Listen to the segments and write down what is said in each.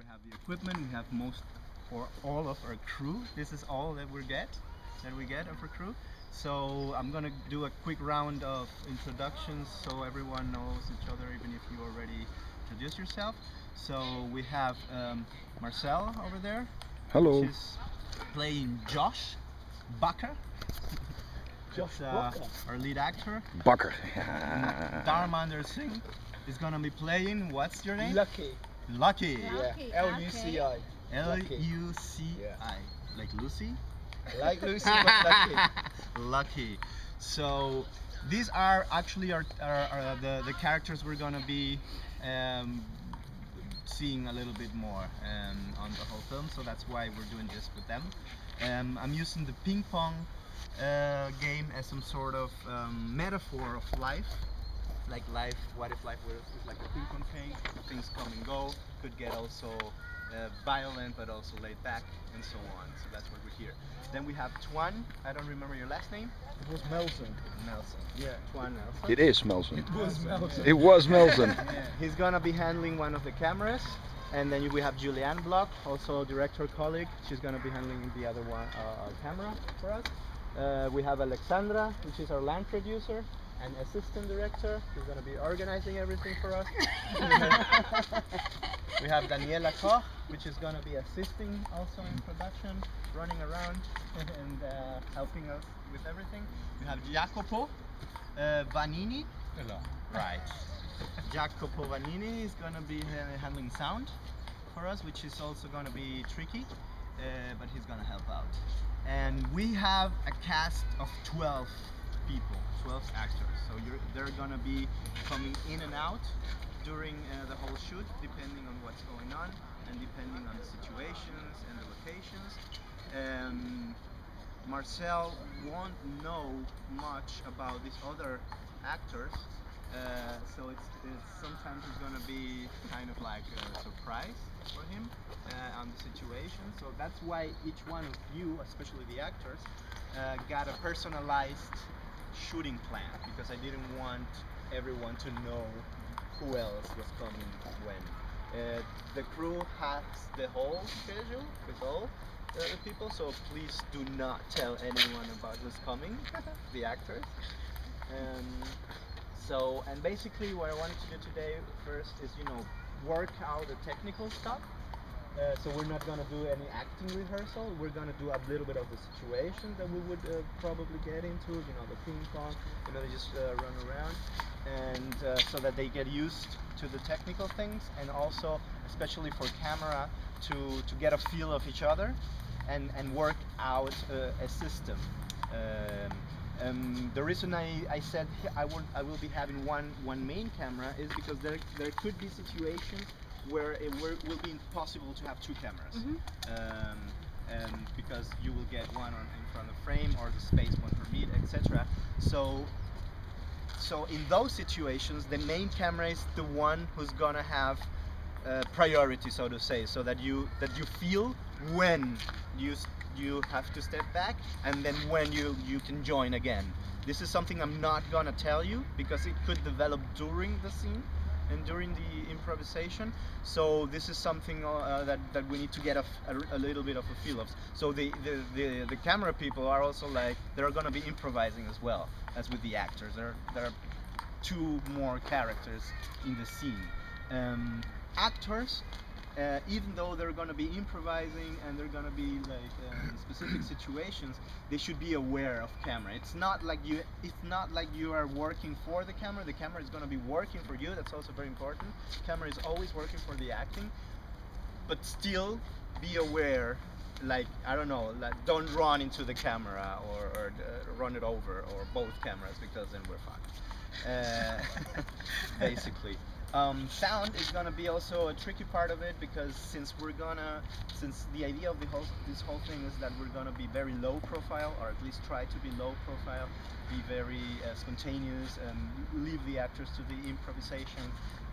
we have the equipment, we have most or all of our crew. This is all that we get of our crew. So I'm gonna do a quick round of introductions so everyone knows each other, even if you already introduced yourself. So we have Marcel over there. Hello. Which is playing Josh Bakker. Josh Our lead actor. Bakker. Dharmander Singh is gonna be playing. What's your name? Lucky. Lucky. Yeah. L-U-C-I. L-U-C-I. Like Lucy? Like Lucy, but lucky. Lucky. So these are actually the characters we're gonna be seeing a little bit more on the whole film. So that's why we're doing this with them. I'm using the ping pong game as some sort of metaphor of life. Like life, what if life was like a ping pong game? Things come and go. Could get also violent, but also laid back, and so on. So that's what we're here. Then we have Twan. I don't remember your last name. It was Melson. Nelson. Yeah, Twan Nelson. It is Melson. It was Melson. It was Melson. Yeah. He's gonna be handling one of the cameras, and then we have Julianne Block, also director colleague. She's gonna be handling the other one, camera for us. We have Alexandra, which is our land producer and assistant director. She's gonna be organizing everything for us. We have Daniela Koch, which is gonna be assisting also in production, running around and helping us with everything. We have Jacopo Vanini. Hello. Right. Jacopo Vanini is gonna be handling sound for us, which is also gonna be tricky, but he's gonna help out. And we have a cast of 12 people, 12 actors. So they're gonna be coming in and out during the whole shoot, depending on what's going on and depending on the situations and the locations. Marcel won't know much about these other actors, so it's sometimes it's gonna be kind of like a surprise for him on the situation. So that's why each one of you, especially the actors, got a personalized shooting plan, because I didn't want everyone to know who else was coming when. The crew has the whole schedule with all the people, so please do not tell anyone about who's coming, the actors. And basically what I wanted to do today first is, work out the technical stuff. So we're not gonna do any acting rehearsal. We're gonna do a little bit of the situation that we would probably get into. The ping pong. They just run around, and so that they get used to the technical things, and also, especially for camera, to get a feel of each other, and work out a system. The reason I said I will be having one main camera is because there could be situations where it will be impossible to have two cameras, because you will get one in front of the frame, or the space won't permit, etc. So in those situations, the main camera is the one who's gonna have priority, so to say, so that you feel when you have to step back, and then when you can join again. This is something I'm not gonna tell you, because it could develop during the scene and during the improvisation. So this is something that we need to get a little bit of a feel of. So the camera people are also they're gonna be improvising as well as with the actors. There are two more characters in the scene. Actors, even though they're going to be improvising and they're going to be in specific situations, they should be aware of camera. It's not like you are working for the camera. The camera is going to be working for you. That's also very important. Camera is always working for the acting, but still be aware. I don't know, don't run into the camera or run it over, or both cameras, because then we're fucked. Basically. Sound is gonna be also a tricky part of it, because since the idea of this whole thing is that we're gonna be very low profile, or at least try to be low profile, be very spontaneous, and leave the actors to the improvisation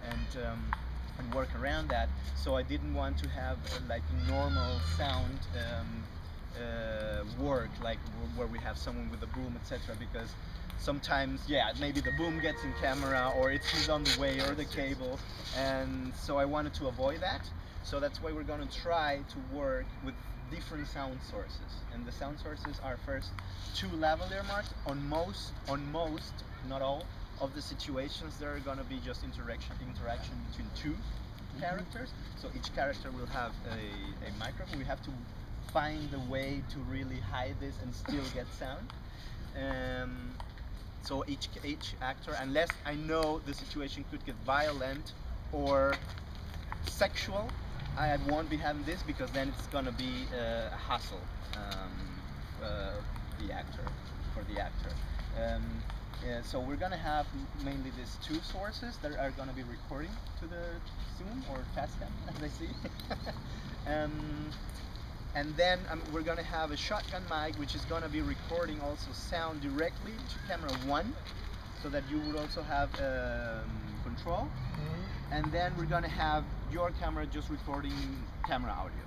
and work around that. So I didn't want to have normal sound work, where we have someone with a boom, etc. Because sometimes, maybe the boom gets in camera, or it's on the way, or the cable, and so I wanted to avoid that. So that's why we're going to try to work with different sound sources, and the sound sources are first 2 lavalier marks on most, not all, of the situations. There are going to be just interaction between 2 characters. So each character will have a microphone. We have to find a way to really hide this and still get sound. So each actor, unless I know the situation could get violent or sexual, I won't be having this, because then it's gonna be a hassle for the actor. So we're gonna have mainly these 2 sources that are gonna be recording to the Zoom or Tascam, as I see. And then we're gonna have a shotgun mic, which is gonna be recording also sound directly to camera 1, so that you would also have control. And then we're gonna have your camera just recording camera audio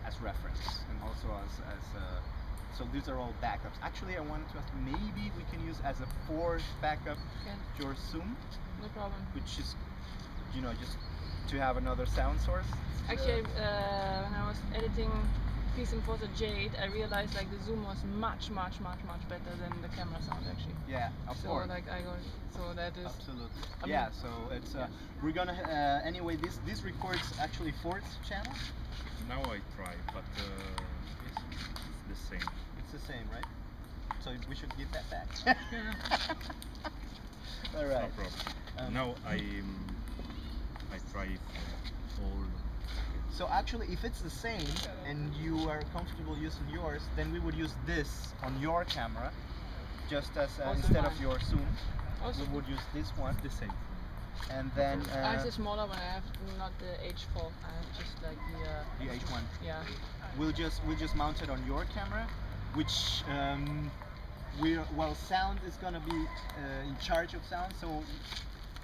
as reference, and also as so these are all backups. Actually, I wanted to ask, maybe we can use as a 4th backup your Zoom, No problem. which is, you know, just to have another sound source. Actually, when I was editing Peace and Forza Jade, I realized like the Zoom was much better than the camera sound actually. Yeah, of So course. like so that is Absolutely. I Yeah, mean, so it's we're gonna anyway. This records actually 4th channel. Now I try, but it's the same. It's the same, right? So we should give that back. All right. No problem. Now I try all. So actually, if it's the same and you are comfortable using yours, then we would use this on your camera, just as Also instead of mine. your Zoom. Also We would use this one, The same. and then I have the smaller one. I have not the H4. I have just like the the H1. yeah. We'll just mount it on your camera, which well, sound is gonna be in charge of sound. So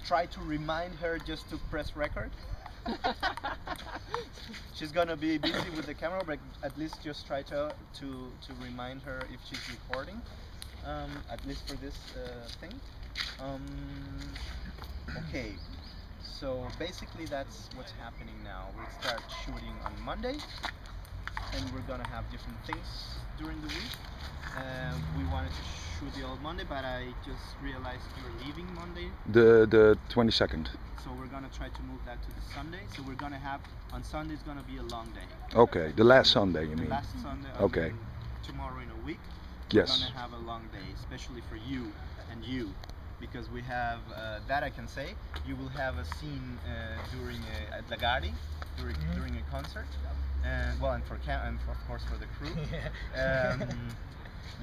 try to remind her just to press record. She's gonna be busy with the camera, but at least just try to remind her if she's recording. At least for this thing. Okay. So basically that's what's happening now. We'll start shooting on Monday, and we're gonna have different things during the week. We wanted to shoot the old Monday, but I just realized you're leaving Monday, The 22nd. so we're gonna try to move that to the Sunday. So we're gonna have on Sunday is gonna be a long day. Okay, the last Sunday you The mean? last Sunday. Okay. Tomorrow in a week. Yes. We're gonna have a long day, especially for you and you, because we have that I can say. You will have a scene during at Lagari, during a concert, and well, and and of course for the crew.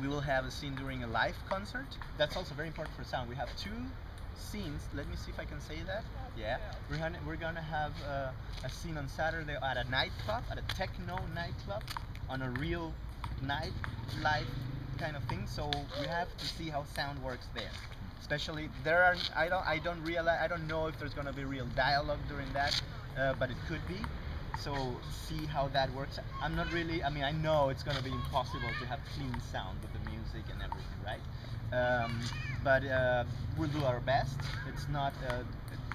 We will have a scene during a live concert. That's also very important for sound. We have 2 scenes. Let me see if I can say that. Yeah, we're gonna have a scene on Saturday at a nightclub, at a techno nightclub, on a real night live kind of thing. So we have to see how sound works there. Especially there are I don't know if there's gonna be real dialogue during that, but it could be. So see how that works. I'm not really. I mean, I know it's gonna be impossible to have clean sound with the music and everything, right? But we'll do our best. It's not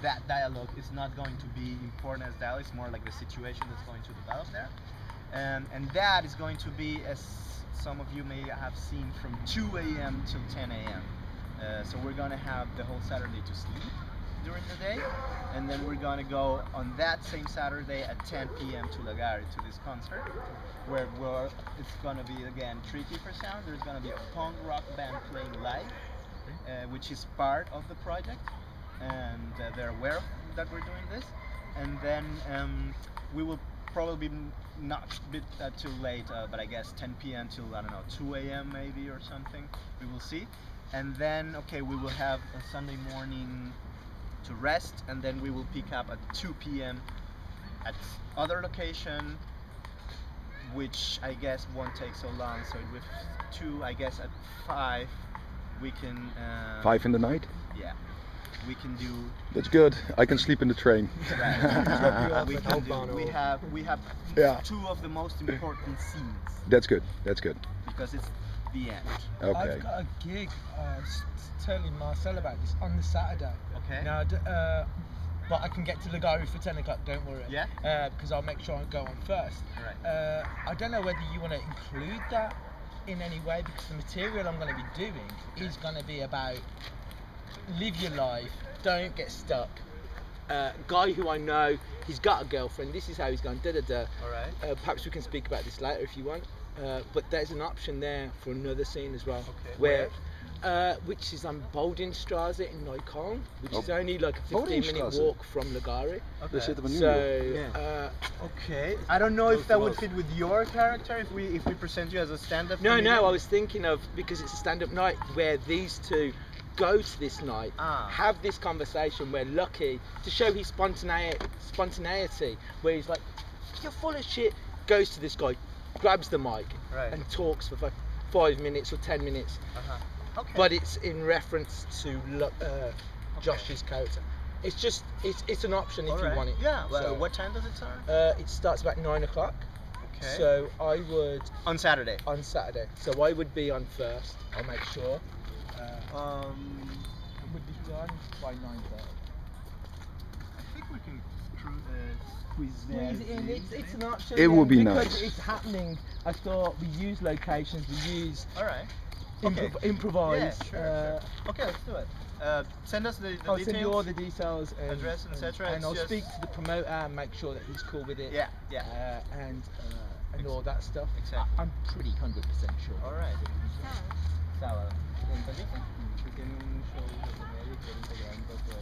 that dialogue is not going to be important as dialogue. It's more like the situation that's going to develop there, and that is going to be, as some of you may have seen, from 2 a.m. till 10 a.m. So we're gonna have the whole Saturday to sleep during the day, and then we're gonna go on that same Saturday at 10 p.m. to Lagari, to this concert, where it's gonna be again tricky for sound. There's gonna be a punk rock band playing live, which is part of the project, and they're aware that we're doing this. And then we will probably not be too late, but I guess 10 p.m. till, I don't know, 2 a.m. maybe or something. We will see. And then, okay, we will have a Sunday morning to rest, and then we will pick up at 2 p.m. at other location, which I guess won't take so long. So with 2, I guess at 5 we can 5 in the night? yeah, we can do That's good. I can sleep in the train. right. we can do, we have Yeah. 2 of the most important scenes, That's good. That's good. because it's the end. Okay. I've got a gig telling Marcel about this on the Saturday. Okay. Now, but I can get to Lagari for 10 o'clock, don't worry. Yeah? Because I'll make sure I go on first. Right. I don't know whether you want to include that in any way, because the material I'm going to be doing is going to be about live your life, don't get stuck. Guy who I know, he's got a girlfriend, this is how he's going, da-da-da. Alright. Perhaps we can speak about this later if you want. But there's an option there for another scene as well. Okay. Where? Which is on Boldingstrasse in Neukölln, which is only like a 15-minute Boldingstrasse. walk from Lagari. Daar zitten we nu op. So, Okay. I don't know if that would fit with your character if we present you as a stand-up. no, comedian. I was thinking of, because it's a stand-up night where these two go to this night, have this conversation where Lucky, to show his spontaneity, where he's like, you're full of shit, goes to this guy, grabs the mic, Right. and talks for 5 minutes or 10 minutes. Okay. But it's in reference to Josh's character. It's just, it's an option if you want it. Yeah. Well, So, what time does it start? it starts about 9 o'clock. Okay. So I would, On Saturday. on Saturday, so I would be on first, I'll make sure. It would be done by 9:30. I think we can squeeze Squeeze it in, it's an option. It would be because nice. it's happening. I thought we use locations, we use All right. Okay. improvised. Yeah, sure. Okay, let's do it. Send us the I'll details. send you all the details, and, Address, etc. and I'll It's speak just- to the promoter and make sure that he's cool with it. Yeah. Yeah. And all that stuff. Exactly. I'm pretty 100% sure. All right. Sábado.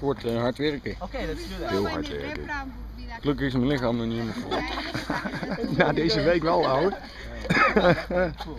Wordt hard werken. Okay, let's do that. Heel hard werken. Gelukkig is mijn lichaam nog niet helemaal vol. Na deze week wel, ouwe. Cool.